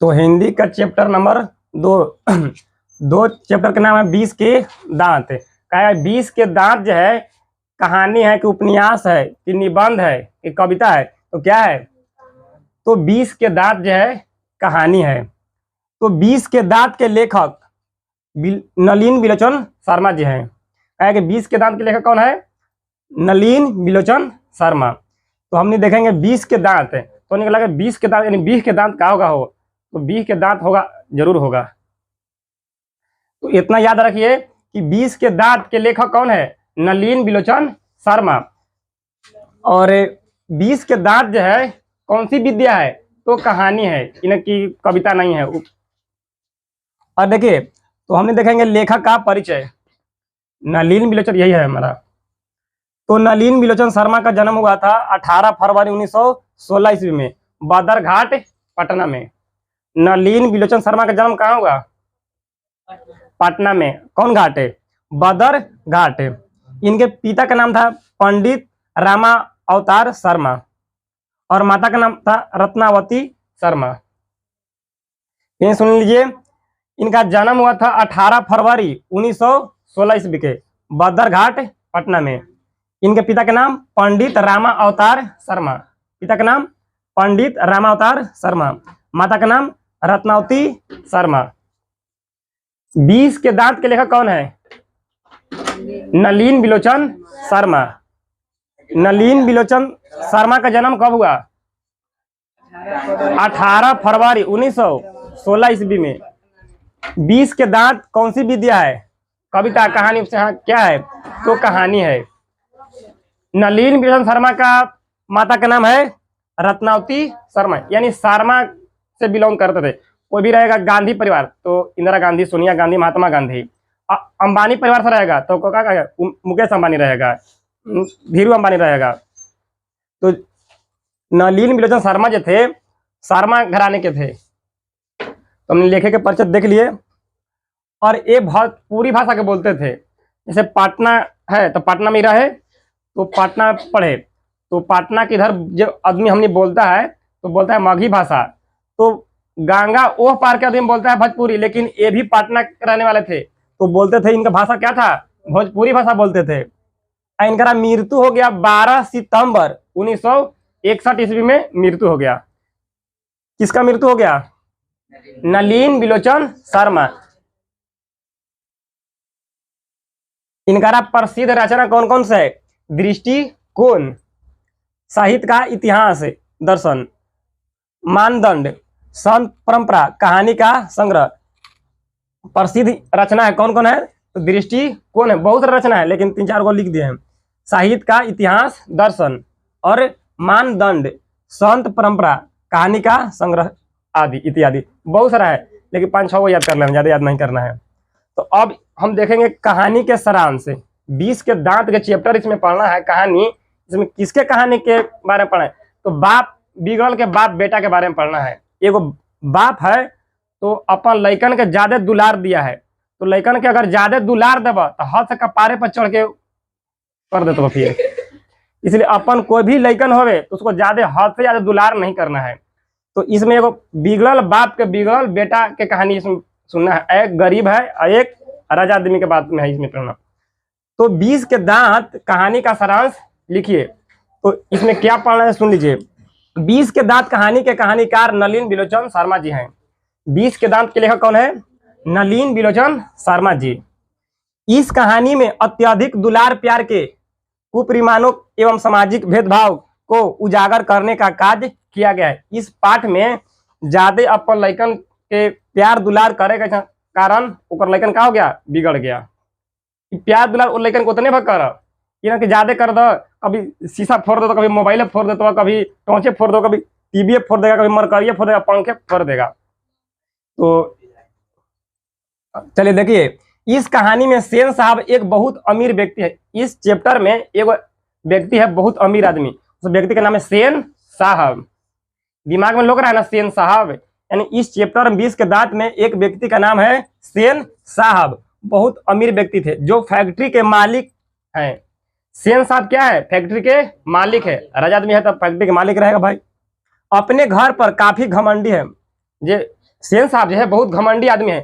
तो हिंदी का chapter number 2 दो चैप्टर का नाम है 20 के दांत। क्या है 20 के दांत जो है कहानी है कि उपन्यास है कि निबंध है कि कविता है, तो क्या है? तो 20 के दांत जो है कहानी है। तो 20 के दांत के लेखक नलिन बिलोचन शर्मा जी हैं। क्या है कि 20 के दांत के लेखक कौन है? नलिन बिलोचन शर्मा। तो हमने देखेंगे 20 के दांत, तो निकला कि 20 के दांत यानी 20 के दांत क्या होगा हो, तो 20 के दांत होगा, जरूर होगा। तो इतना याद रखिए कि 20 के दांत के लेखक कौन है? नलिन बिलोचन शर्मा। और 20 के दांत जो है कौन सी विद्या है? तो कहानी है, इनकी कविता नहीं है। और देखिए, तो हमने देखेंगे लेखक का परिचय। नलिन बिलोचन, यही है हमारा। तो नलिन बिलोचन शर्मा का जन्म हुआ था 18 फरवरी 1916 ईस्वी में बदरघाट, पटना में। नलिन बिलोचन शर्मा का जन्म कहाँ हुआ? पटना में। कौन घाट है? बदर घाट। इनके पिता का नाम था पंडित रामा अवतार शर्मा और माता का नाम था रत्नावती शर्मा। ये सुन लीजिए, इनका जन्म हुआ था 18 फरवरी 1916 ईस्वी के बदरघाट, पटना में। इनके पिता का नाम पंडित रामा अवतार शर्मा, पिता का नाम पंडित रामा अवतार शर्मा, माता का नाम रत्नावती शर्मा। 20 के दांत के लेखक कौन है? नलिन बिलोचन शर्मा। नलिन बिलोचन शर्मा का जन्म कब हुआ? 18 फरवरी 1916 ईस्वी में। 20 के दांत कौन सी विद्या है? कविता, कहानी, क्या है? तो कहानी है। नलिन बिलोचन शर्मा का माता का नाम है रत्नावती शर्मा, यानी शर्मा से बिलोंग करते थे। कोई भी रहेगा गांधी परिवार तो इंदिरा गांधी, सोनिया गांधी, महात्मा गांधी। अंबानी परिवार से रहेगा तो क्या कहेगा? मुकेश अंबानी रहेगा, धीरू अंबानी रहेगा। तो नलिन बिलोचन शर्मा जो थे शर्मा घराने के थे। तो हमने लेखक के परिचय देख लिए। और ये पूरी भाषा के बोलते थे। जैसे पटना है तो पटना में रहे तो पटना पढ़े, तो पटना के इधर जो आदमी हमने बोलता है तो बोलता है मगही भाषा। तो गंगा ओह पार के आदमी बोलता है भोजपुरी, लेकिन ये भी पटना के रहने वाले थे तो बोलते थे, इनका भाषा क्या था? भोजपुरी भाषा बोलते थे। इनका मृत्यु हो गया 12 सितंबर 1961 ईस्वी में मृत्यु हो गया। किसका मृत्यु हो गया? नलिन बिलोचन शर्मा। इनका प्रसिद्ध रचना कौन कौन से है? दृष्टिकोण, साहित्य का इतिहास, दर्शन, मानदंड, संत परंपरा, कहानी का संग्रह। प्रसिद्ध रचना है कौन कौन है? तो दृष्टिकोण है, बहुत रचना है लेकिन 3-4 को लिख दिए हैं। साहित्य का इतिहास, दर्शन और मानदंड, संत परंपरा, कहानी का संग्रह आदि इत्यादि। बहुत सारा है लेकिन 5-6 को याद कर लेना, ज्यादा याद नहीं करना है। तो अब हम देखेंगे कहानी के सारांश। 20 के दांत के चैप्टर इसमें पढ़ना है। कहानी इसमें किसके कहानी के बारे में पढ़ना है? तो बाप बिगड़ल के बाप बेटा के बारे में पढ़ना है। एगो बाप है तो अपन लइकन के ज्यादा दुलार दिया है, तो लइकन के अगर ज्यादा दुलार देव तो हद से कपारे पर चढ़ के कर देते फिर। इसलिए अपन कोई भी लइकन होवे तो उसको ज्यादा हद से ज्यादा दुलार नहीं करना है। तो इसमें एगो बिगड़ल बाप के बिगड़ल बेटा के कहानी इसमें सुनना है। एक गरीब है और एक राजा आदमी के बात में है इसमें पढ़ना। तो 20 के दांत कहानी का सारांश लिखिए। तो इसमें क्या पढ़ना है सुन लीजिए। 20 के दांत कहानी के कहानीकार नलिन बिलोचन शर्मा जी हैं। 20 के दांत के लेखक कौन है? नलिन बिलोचन शर्मा जी। इस कहानी में अत्यधिक दुलार प्यार के कुपरिमाणों एवं सामाजिक भेदभाव को उजागर करने का कार्य किया गया है। इस पाठ में ज्यादा अपन लइकन के प्यार दुलार करे के कारण ऊपर लइकन का हो गया? बिगड़ गया। प्यार दुलार उन लइकन को उतने कर ज्यादा कर दो, कभी शीशा फोड़ दो, कभी मोबाइल फोड़ देते, कभी टॉर्चे फोड़ दो, कभी टीवी फोड़ देगा, कभी मरकरिया फोड़ देगा, पंखे फोड़ देगा। तो चलिए देखिए, इस कहानी में सेन साहब एक बहुत अमीर व्यक्ति है। इस चैप्टर में एक व्यक्ति है बहुत अमीर आदमी, उस व्यक्ति का नाम है सेन साहब। दिमाग में लोग रहा है ना सेन साहब, यानी इस चैप्टर 20 के दांत में एक व्यक्ति का नाम है सेन साहब। बहुत अमीर व्यक्ति थे जो फैक्ट्री के मालिक हैं। सेन साहब क्या है? फैक्ट्री के मालिक है। राजा आदमी है तब फैक्ट्री के मालिक रहेगा भाई। अपने घर पर काफी घमंडी है। जे सेन साहब जो है बहुत घमंडी आदमी है,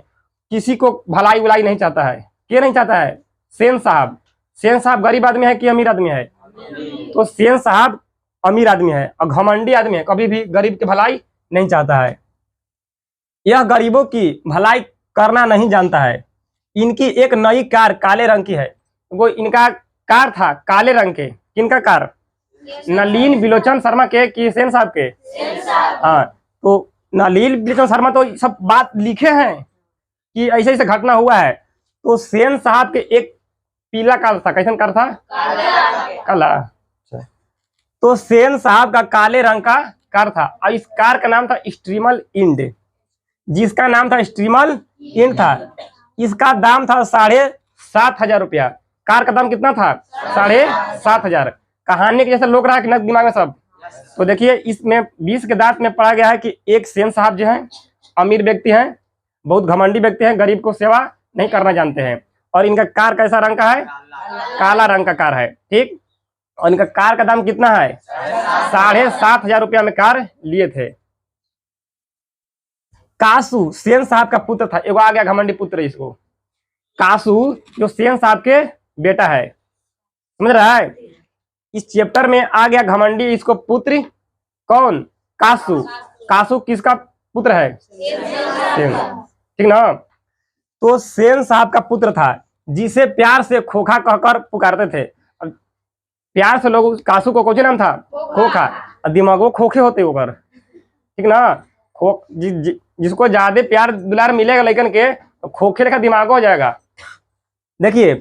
किसी को भलाई बुलाई नहीं चाहता है। क्या नहीं चाहता है? सेन साहब। सेन साहब गरीब आदमी है कि अमीर आदमी है? तो सेन साहब अमीर आदमी है और घमंडी आदमी है, कभी भी गरीब की भलाई नहीं चाहता है। यह गरीबों की भलाई करना नहीं जानता है। इनकी एक नई कार काले रंग की है। वो इनका कार था काले रंग के। किनका कार? नलिन बिलोचन शर्मा के कि सेन साहब के? हाँ, तो नलिन बिलोचन शर्मा तो सब बात लिखे हैं कि ऐसे ऐसे घटना हुआ है। तो सेन साहब के एक पीला कार था। कैसन कार था? काला। तो सेन साहब का काले रंग का कार था और इस कार का नाम था स्ट्रीमल इंड। जिसका नाम था स्ट्रीमल इंड था। इसका दाम था 7,500 रुपया। कार का दाम कितना था? 7,500। कहानी के जैसे लोग रहा कि दिमाग में सब। तो देखिए इसमें 20 के दांत में पढ़ा गया है कि एक सेन साहब जो हैं अमीर व्यक्ति हैं, बहुत घमंडी व्यक्ति हैं, गरीब को सेवा नहीं करना जानते हैं। और इनका कार कैसा रंग का है? काला रंग का कार है। ठीक। और इनका कार का दाम कितना है? 7,500 रुपया में कार लिए थे। कासू सेन साहब का पुत्र था। एगो आ गया घमंडी पुत्र इसको। कासू जो सेन साहब के बेटा है, समझ रहा है? इस चैप्टर में आ गया घमंडी इसको पुत्र। कौन? कासू। कासू किसका पुत्र है? सेन। ठीक ना? तो सेन साहब का पुत्र था जिसे प्यार से खोखा कहकर पुकारते थे। प्यार से लोग कासू को कौन नाम था? खोखा। दिमागो खोखे होते ऊपर। ठीक ना? जिसको ज्यादा प्यार दुलार मिलेगा लेकिन के तो खोखे का दिमाग हो जाएगा। देखिए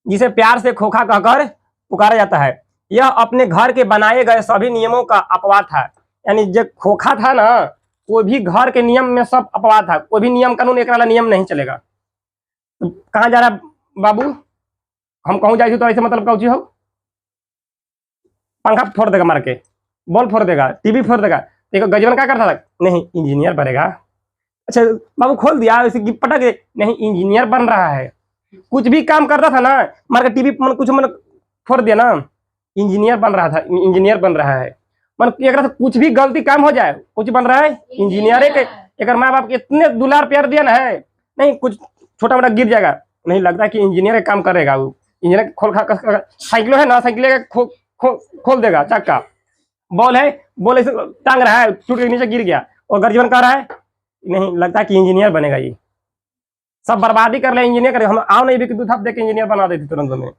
जिसे प्यार से खोखा कहकर पुकारा जाता है, यह अपने घर के बनाए गए सभी नियमों का अपवाद था। यानी जो खोखा था ना, कोई भी घर के नियम में सब अपवाद था। कोई भी नियम कानून एक वाला नियम नहीं चलेगा। तो कहाँ जा रहा बाबू? हम कहूँ जाए तो ऐसे मतलब कहूँ हो पंखा फोड़ देगा मार के, बॉल फोड़ देगा, टीवी फोड़ देगा। देखो गजबन क्या करता था? नहीं इंजीनियर बनेगा। अच्छा बाबू खोल दिया इसे पटक दे, नहीं इंजीनियर बन रहा है। कुछ भी काम करता था ना, मार के टीवी कुछ मन फोड़ दिया ना, इंजीनियर बन रहा था। इंजीनियर बन रहा है मन एक कुछ भी गलती काम हो जाए, कुछ बन रहा है इंजीनियर के। एक माँ बाप के इतने दुलार प्यार दिया ना है, नहीं कुछ छोटा मोटा गिर जाएगा, नहीं लगता कि इंजीनियर काम करेगा। वो इंजीनियर खोल खा साइकिल है ना, साइकिल खोल देगा चक्का। बॉल है, बॉल ऐसे टांग रहा है, टूट के नीचे गिर गया और गर्जीवन कर रहा है, नहीं लगता कि इंजीनियर बनेगा। ये सब बर्बादी कर ले इंजीनियर करे। हम आओ नहीं भी कि दूध दे के इंजीनियर बना देती तुरंत में।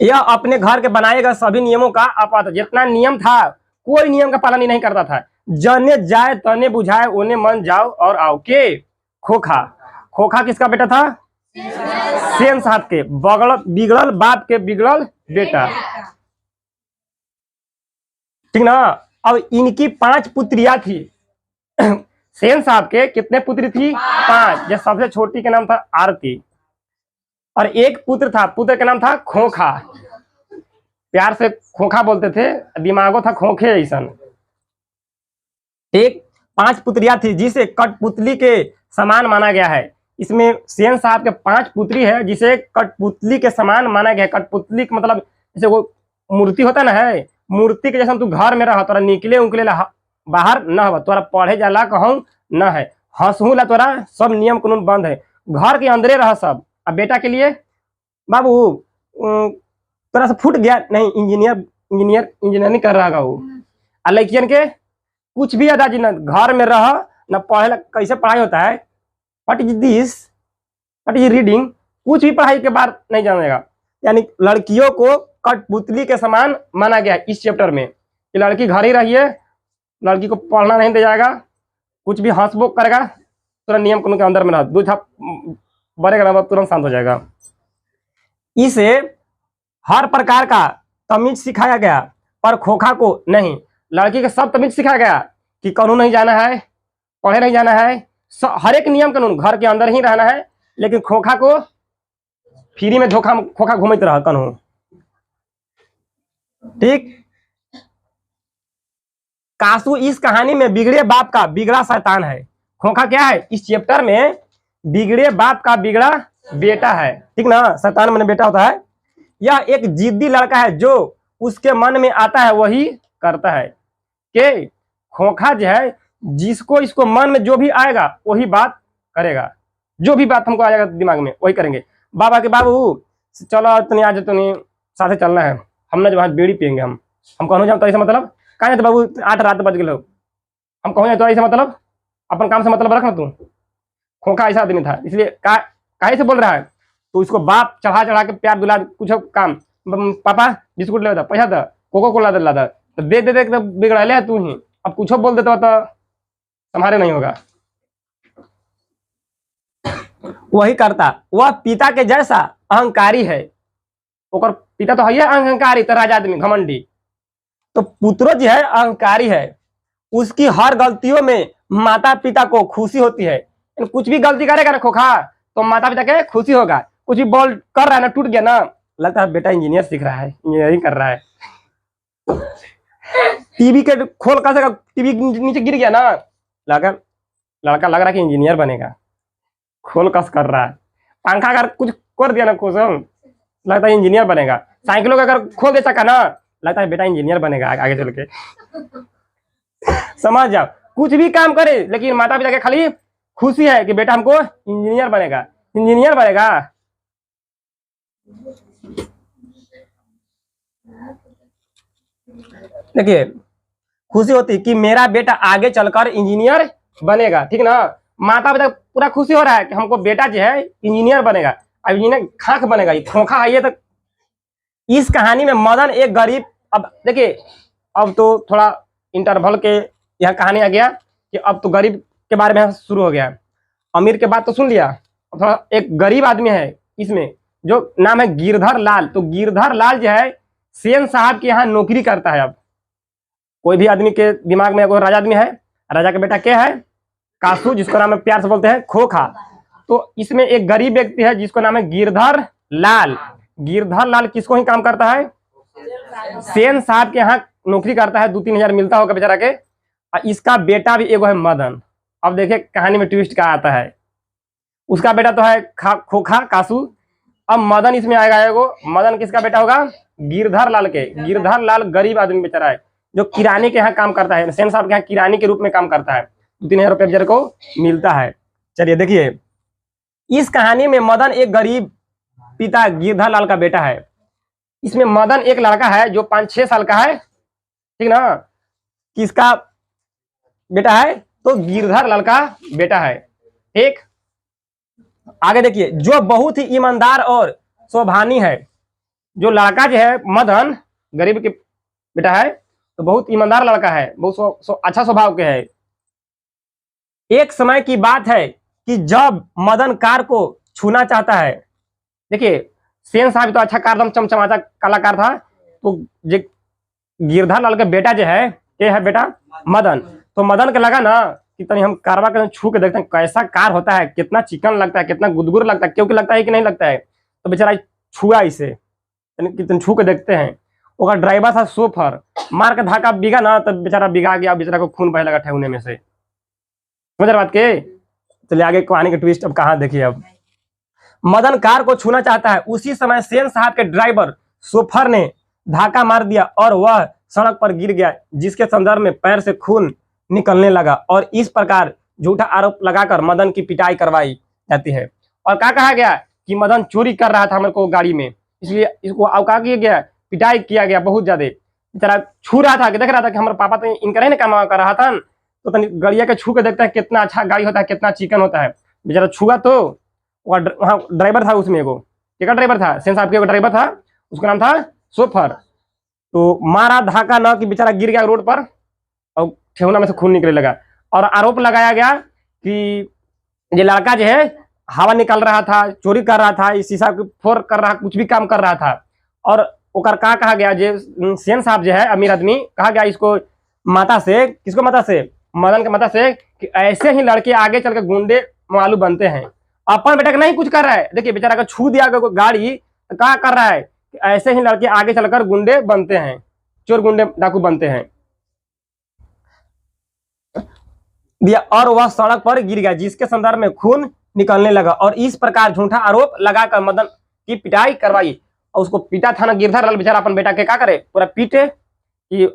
यह अपने घर के बनाए गए सभी नियमों का अपवाद। जितना नियम था कोई नियम का पालन नहीं करता था। जने जाए तने बुझाए ओने मन जाओ और आओ। के? खोखा। खोखा किसका बेटा था? सेन साहब के बिगड़ल बाप के बिगड़ल बेटा। ठीक ना? अब इनकी 5 पुत्रियां थी। सेन साहब के कितने पुत्री थी? 5। जो सबसे छोटी का नाम था आरती और एक पुत्र था, पुत्र का नाम था खोखा। प्यार से खोखा बोलते थे, दिमागो था खोखे ऐसा। एक 5 पुत्रियां थी जिसे कठपुतली के समान माना गया है। इसमें सेन साहब के 5 पुत्री है जिसे कठपुतली के समान माना गया है। कठपुतली का मतलब जैसे वो मूर्ति होता ना है, मूर्ति के जैसा तू घर में रह, तोरा निकले उकले बाहर न हो, तोरा पढ़े जाला कहूँ न है, हंसू ला तोरा सब नियम कानून बंद है, घर के अंदरे रह सब। अब बेटा के लिए बाबू तोरा से फूट गया, नहीं इंजीनियरिंग कर रहा वो। और लड़कियन के कुछ भी अदाजी न, घर में रह न पढ़े, कैसे पढ़ाई होता है, what is this, what is reading, कुछ भी पढ़ाई के बाद नहीं जानेगा। यानी लड़कियों को कठपुतली के समान माना गया इस चैप्टर में कि लड़की घर ही रहिए, लड़की को पढ़ना नहीं दे जाएगा, कुछ भी हंसबोक करेगा, तुरंत नियम कानून के अंदर में रह, दूध बढ़ेगा ना तुरंत शांत हो जाएगा। इसे हर प्रकार का तमीज सिखाया गया पर खोखा को नहीं। लड़की के सब तमीज सिखाया गया कि कानून नहीं जाना है, पढ़े नहीं जाना है, हर एक नियम कानून घर के अंदर ही रहना है। लेकिन खोखा को फ्री में खोखा घूमते रहा कानून। ठीक। कासू इस कहानी में बिगड़े बाप का बिगड़ा शैतान है। खोखा क्या है? इस चैप्टर में बिगड़े बाप का बिगड़ा बेटा है। ठीक ना? शैतान माने बेटा होता है। यह एक जिद्दी लड़का है, जो उसके मन में आता है वही करता है। के खोखा जो है जिसको इसको मन में जो भी आएगा वही बात करेगा, जो भी बात हमको आ जाएगा दिमाग में वही करेंगे। बाबा के बाबू चलो तनी आज तनी साथे चलना है, हमने जो बीड़ी पियेंगे हम कहूँ जाओ तो ऐसा मतलब कहा तो बाबू 8 रात बज गए, हम कहूँ तो ऐसा मतलब अपन काम से मतलब रख ना तू। खोखा ऐसा आदमी था, इसलिए काहे से बोल रहा है, तो उसको बाप चढ़ा चढ़ा के प्यार दुला कुछ काम, पापा बिस्कुट ले पैसा था, कोको कोला ला तो देख दे देख बिगड़ा ले तू ही, अब कुछ बोल देता तो तुम्हारे नहीं होगा। वही करता, वह पिता के जैसा अहंकारी है, ओकर पिता तो है अहंकारी तो राजा आदमी घमंडी, तो पुत्रो जी है अहंकारी है, उसकी हर गलतियों में माता पिता को खुशी होती है। कुछ भी गलती करेगा ना खोखा तो माता पिता के खुशी होगा, कुछ भी बॉल कर रहा है ना टूट गया ना, लगता है बेटा इंजीनियर सीख रहा है, इंजीनियरिंग कर रहा है। टीवी के खोल कर टीवी नीचे गिर गया ना, लड़का लग रहा है कि इंजीनियर बनेगा, खोल कस कर रहा है। पंखा अगर कुछ कर दिया ना कुसुम, लगता है इंजीनियर बनेगा। साइकिलों का अगर खोल दे सका ना, लगता है बेटा इंजीनियर बनेगा आगे चल के। समझ जाओ, कुछ भी काम करे लेकिन माता पिता के खाली खुशी है कि बेटा हमको इंजीनियर बनेगा, इंजीनियर बनेगा। देखिए खुशी होती कि मेरा बेटा आगे चलकर इंजीनियर बनेगा, ठीक ना। माता पिता पूरा खुशी हो रहा है कि हमको बेटा जो है इंजीनियर बनेगा, अब इंजीनियर खाक बनेगा, खोखा है ये। तो इस कहानी में मदन एक गरीब, अब देखिए अब तो थोड़ा इंटरवल के यह कहानी आ गया कि अब तो गरीब के बारे में शुरू हो गया। अमीर के बात तो सुन लिया, अब थोड़ा एक गरीब आदमी है इसमें जो नाम है गिरधर लाल। तो गिरधर लाल जो है सेन साहब के यहाँ नौकरी करता है। अब कोई भी आदमी के दिमाग में कोई राजा आदमी है, राजा का बेटा क्या है कासू, जिसको नाम है प्यार से बोलते हैं खोखा। तो इसमें एक गरीब व्यक्ति है जिसको नाम है गिरधर लाल। गिरधर लाल किसको ही काम करता है, सेन साहब के यहाँ नौकरी करता है, 2-3 हजार मिलता होगा बेचारा के। और इसका बेटा भी एगो है मदन। अब देखिए कहानी में ट्विस्ट क्या आता है, उसका बेटा तो है खोखा कासू, अब मदन इसमें आएगा एगो। मदन किसका बेटा होगा, गिरधर लाल के। गिरधर लाल गरीब आदमी बेचारा है जो किरानी के यहाँ काम करता है, सेन साहब के यहाँ किरानी के रूप में काम करता है, 2-3 हजार रुपये बेचारे को मिलता है। चलिए देखिए इस कहानी में मदन एक गरीब पिता गिरधर लाल का बेटा है। इसमें मदन एक लड़का है जो 5-6 साल का है, ठीक ना। किसका बेटा है, तो गिरधर लाल का बेटा है, ठीक। आगे देखिए जो बहुत ही ईमानदार और स्वभानी है, जो लड़का जो है मदन गरीब के बेटा है तो बहुत ईमानदार लड़का है, बहुत अच्छा स्वभाव के है। एक समय की बात है कि जब मदन कार को छूना चाहता है, देखिए सेन साहब तो अच्छा कार, चमचमाचा कलाकार था, तो गिरधर लाल का बेटा जो है ये है बेटा मदन। तो मदन के लगा ना कि तनी हम कारवा के छू के देखते हैं कैसा कार होता है, कितना चिकन लगता है, कितना गुदगुर लगता है, क्योंकि लगता है कि नहीं लगता है। तो बेचारा छुआ इसे, कितने छू के देखते हैं। वो ड्राइवर था सोफर, मार के धाका बिगा ना तब बेचारा बिगा गया, बेचारा को खून बह लगा ठेहुने में से। समझ बात के। चलिए आगे कहानी के ट्विस्ट अब कहाँ देखिए। अब मदन कार को छूना चाहता है, उसी समय सेन साहब के ड्राइवर सोफर ने धाका मार दिया और वह सड़क पर गिर गया, जिसके संदर्भ में पैर से खून निकलने लगा। और इस प्रकार झूठा आरोप लगाकर मदन की पिटाई करवाई जाती है। और क्या कहा गया कि मदन चोरी कर रहा था हमारे को गाड़ी में, इसलिए इसको क्या किया गया, पिटाई किया गया बहुत ज्यादा। बेचारा छू रहा था कि देख रहा था कि हमारे पापा तो इनका नहीं काम कर रहा था, तो गड़िया के छू के देखता है कितना अच्छा गाड़ी होता है, कितना चिकन होता है। बेचारा छुआ तो वहाँ ड्राइवर था, उसमें एगो क्या ड्राइवर था, सेन साहब के ड्राइवर था, उसका नाम था सोफर। तो मारा धाका ना कि बेचारा गिर गया रोड पर और ठेहुना में से खून निकलने लगा। और आरोप लगाया गया कि ये लड़का जो है हवा निकाल रहा था, चोरी कर रहा था, इस शीशा को फोड़ कर रहा, कुछ भी काम कर रहा था। और ओकर का कहा गया, जो सेन साहब जो है अमीर आदमी, कहा गया इसको माता से, किसको माता से, मदन के माता से, कि ऐसे ही लड़के आगे चल के गुंडे मालू बनते हैं। अपन बेटा का नहीं कुछ कर रहा है, देखिए बेचारा का छू दिया गाड़ी, तो क्या कर रहा है कि ऐसे ही लड़के आगे चलकर गुंडे बनते हैं, चोर गुंडे डाकू बनते हैं दिया। और वह सड़क पर गिर गया, जिसके संदर्भ में खून निकलने लगा। और इस प्रकार झूठा आरोप लगाकर मदन की पिटाई करवाई। और उसको पीटा था ना गिरधर लाल, बेचारा अपन बेटा के क्या करे, पूरा पीटे कि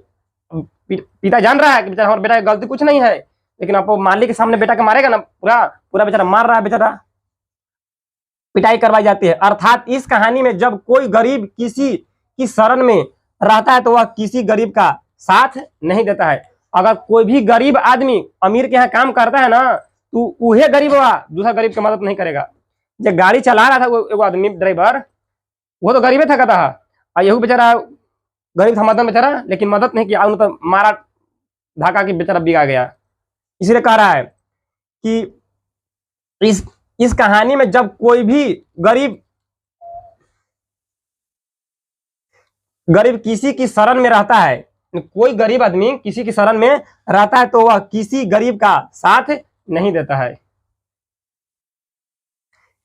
पिता जान रहा है कि बेचारा हमारे बेटा की गलती कुछ नहीं है, लेकिन अब वो मालिक के सामने बेटा के मारेगा ना, पूरा पूरा बेचारा मार रहा है, बेचारा पिटाई करवाई जाती है। अर्थात इस कहानी में जब कोई गरीब किसी की शरण में रहता है तो वह किसी गरीब का साथ नहीं देता है। अगर कोई भी गरीब आदमी अमीर के यहाँ काम करता है ना, तो वही गरीब हुआ दूसरा गरीब की मदद नहीं करेगा। जब गाड़ी चला रहा था वो आदमी ड्राइवर, वो तो गरीब था कहता है, और यही बेचारा गरीब था मदन बेचारा, लेकिन मदद नहीं किया, तो मारा धाका की बेचारा बिगा गया। इसलिए कह रहा है कि इस कहानी में जब कोई भी गरीब किसी की शरण में रहता है, कोई गरीब आदमी किसी की शरण में रहता है तो वह किसी गरीब का साथ नहीं देता है।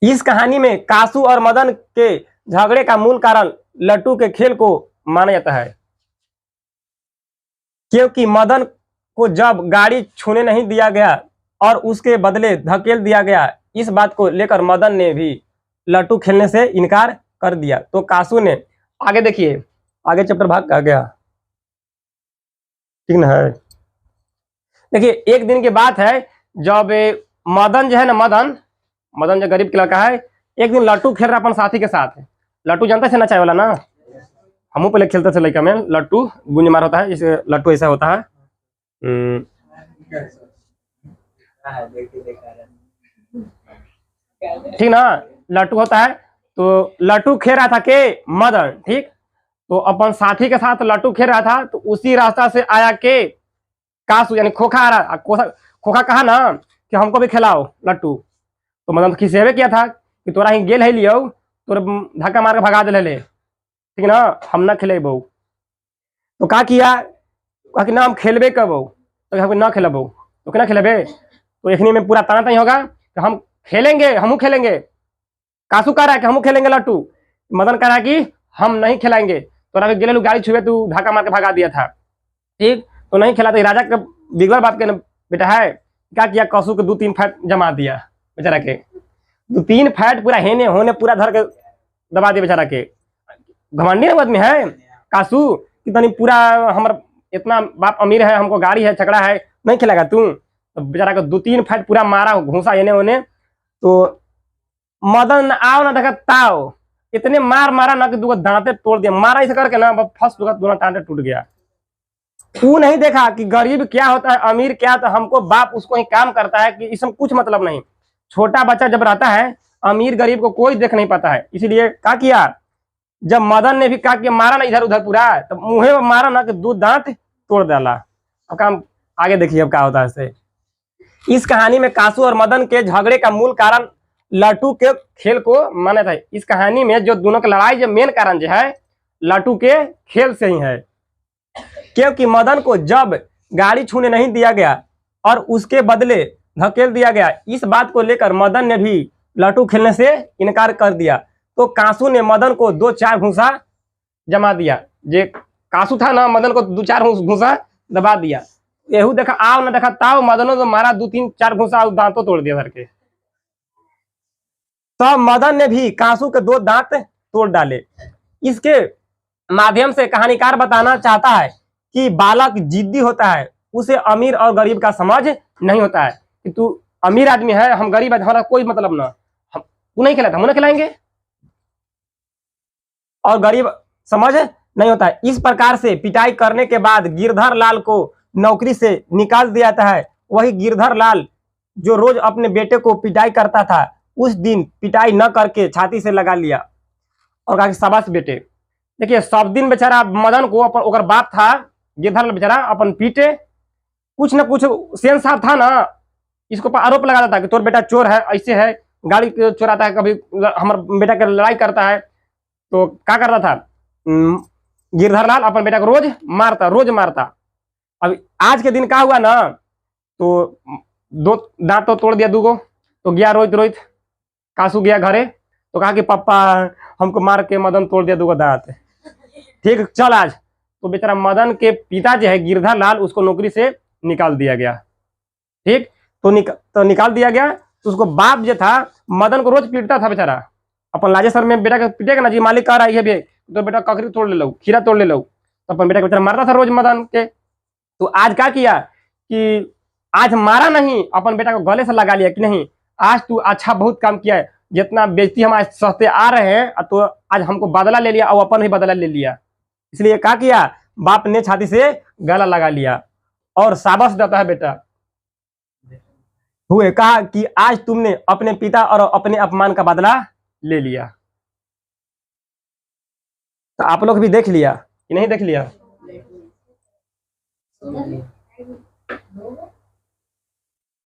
इस कहानी में कासू और मदन के झगड़े का मूल कारण लट्टू के खेल को माना जाता है, क्योंकि मदन को जब गाड़ी छूने नहीं दिया गया और उसके बदले धकेल दिया गया, इस बात को लेकर मदन ने भी लट्टू खेलने से इनकार कर दिया। तो कासू ने, आगे देखिए, आगे चैप्टर भाग आ गया, ठीक ना है। देखिए एक दिन की बात है, जब मदन जो है ना, मदन जो गरीब का लड़का है, एक दिन लट्टू खेल रहा अपन साथी के साथ। लट्टू जानते थे ना, चाय वाला ना, हम पहले खेलते थे लड़का में, लट्टू गुंज मार होता है, जैसे लट्टू ऐसा होता है, ठीक ना, लट्टू होता है। तो लट्टू खेल रहा था के मदन, ठीक, तो अपन साथी के साथ लट्टू खेल रहा था, तो उसी रास्ता से आया के कासू यानी खोखा आ रहा। खोखा कहा ना कि हमको भी खिलाओ लट्टू, तो मदन खिसेबे किया था कि तोरा ही गेल है लियो, तोर धक्का मार के भगा दे ले, ठीक ना, हम ना खेले बहू। तो का किया, कहा कि ना हम खेलबे कबो, तो ना खेलबो, तो क्या खेलबे, तो एखनी में पूरा ताना तनी होगा कि हम खेलेंगे, हम खेलेंगे। कासू कह रहा है कि हम खेलेंगे लट्टू, मदन कह रहा है कि हम नहीं खिलाएंगे, तो गेले गाड़ी छुए तू धक्का मार के भगा दिया था, ठीक, तो नहीं खिला। तो राजा का बिगड़ बाप के बेटा है, क्या किया, कासू के 2-3 फैट जमा दिया बेचारा के, 2-3 फैट पूरा हेने होने पूरा धर के दबा दिया बेचारा के। घमंडी आदमी है कासू, कितनी पूरा हमारा इतना बाप अमीर है, हमको गाड़ी है, छकड़ा है, नहीं खिलाएगा तू, तो बेचारा को 2-3 फैट पूरा मारा घूसा हेने होने। तो मदन आओ ना देखा ताओ, इतने मार मारा ना कि 2 दांते तोड़ दिया, मारा इसे करके ना फर्स्ट दोनों टांटे टूट गया। तू नहीं देखा कि गरीब क्या होता है, अमीर क्या, तो हमको बाप उसको ही काम करता है कि इसमें कुछ मतलब नहीं। छोटा बच्चा जब रहता है, अमीर गरीब को कोई देख नहीं पाता है। इसीलिए क्या किया, जब मदन ने भी कहा कि मारा ना इधर उधर पूरा, तो मुंहे में मारा ना कि 2 दांत तोड़ डाला। अब काम आगे देखिए अब क्या होता है इससे। इस कहानी में कासू और मदन के झगड़े का मूल कारण लट्टू के खेल को माना था। इस कहानी में जो दोनों की लड़ाई जो मेन कारण जो है लट्टू के खेल से ही है, क्योंकि मदन को जब गाड़ी छूने नहीं दिया गया और उसके बदले धकेल दिया गया, इस बात को लेकर मदन ने भी लट्टू खेलने से इनकार कर दिया। तो कासू ने मदन को 2-4 घूसा जमा दिया, जे कासू था ना, मदन को 2-4 घूसा दबा दिया। यहू देखा आओ ना देखा ताओ, मदनों तो मारा 2-3-4 घूसा, दांतों तोड़ दिया धर के। तब मदन ने भी कासू के 2 दांत तोड़ डाले। इसके माध्यम से कहानीकार बताना चाहता है कि बालक जिद्दी होता है, उसे अमीर और गरीब का समझ नहीं होता है कि तू अमीर आदमी है, हम गरीब है, हमारा कोई मतलब ना, हम तू नहीं खिलाता, हम ना खिलाएंगे, और गरीब समझ नहीं होता है। इस प्रकार से पिटाई करने के बाद गिरधर लाल को नौकरी से निकाल दिया जाता है। वही गिरधर लाल जो रोज अपने बेटे को पिटाई करता था, उस दिन पिटाई न करके छाती से लगा लिया और कहा कि शाबाश बेटे। देखिए सब दिन बेचारा मदन को अपन ओकर बाप था गिरधर बेचारा अपन पीटे, कुछ न कुछ सेन साहब था ना, इसको आरोप लगाता था कि तोर बेटा चोर है, ऐसे है, गाड़ी चोराता है, कभी हमारे बेटा की लड़ाई करता है। तो क्या करता था गिरधर लाल, अपन बेटा को रोज मारता। अब आज के दिन क्या हुआ ना, तो 2 दांत तो तोड़ दिया 2 गो। तो गया रोहित कासू गया घरे, तो कहा कि पापा हमको मार के मदन तोड़ दिया 2 गो दांत, ठीक चल आज। तो बेचारा मदन के पिता जो है गिरधर लाल, उसको नौकरी से निकाल दिया गया, ठीक, तो निकाल दिया गया। तो उसको बाप जो था मदन को रोज पीटता था बेचारा, अपन लाजे सर में बेटा के पीटेगा ना जी, मालिक कह रहा है भी तो बेटा ककरी तोड़ ले लो, खीरा तोड़ ले लो, तो अपन बेटा को बेचारा मारता था रोज मदन के। तो आज क्या किया कि आज मारा नहीं, अपन बेटा को गले से लगा लिया कि नहीं आज तू अच्छा बहुत काम किया है, जितना बेइज्जती हम आज सहते आ रहे हैं तो आज हमको बदला ले लिया और अपन ही बदला ले लिया। इसलिए क्या किया, बाप ने छाती से गला लगा लिया और शाबाश देता है बेटा। हुए कहा कि आज तुमने अपने पिता और अपने अपमान का बदला ले लिया। तो आप लोग भी देख लिया कि नहीं देख लिया?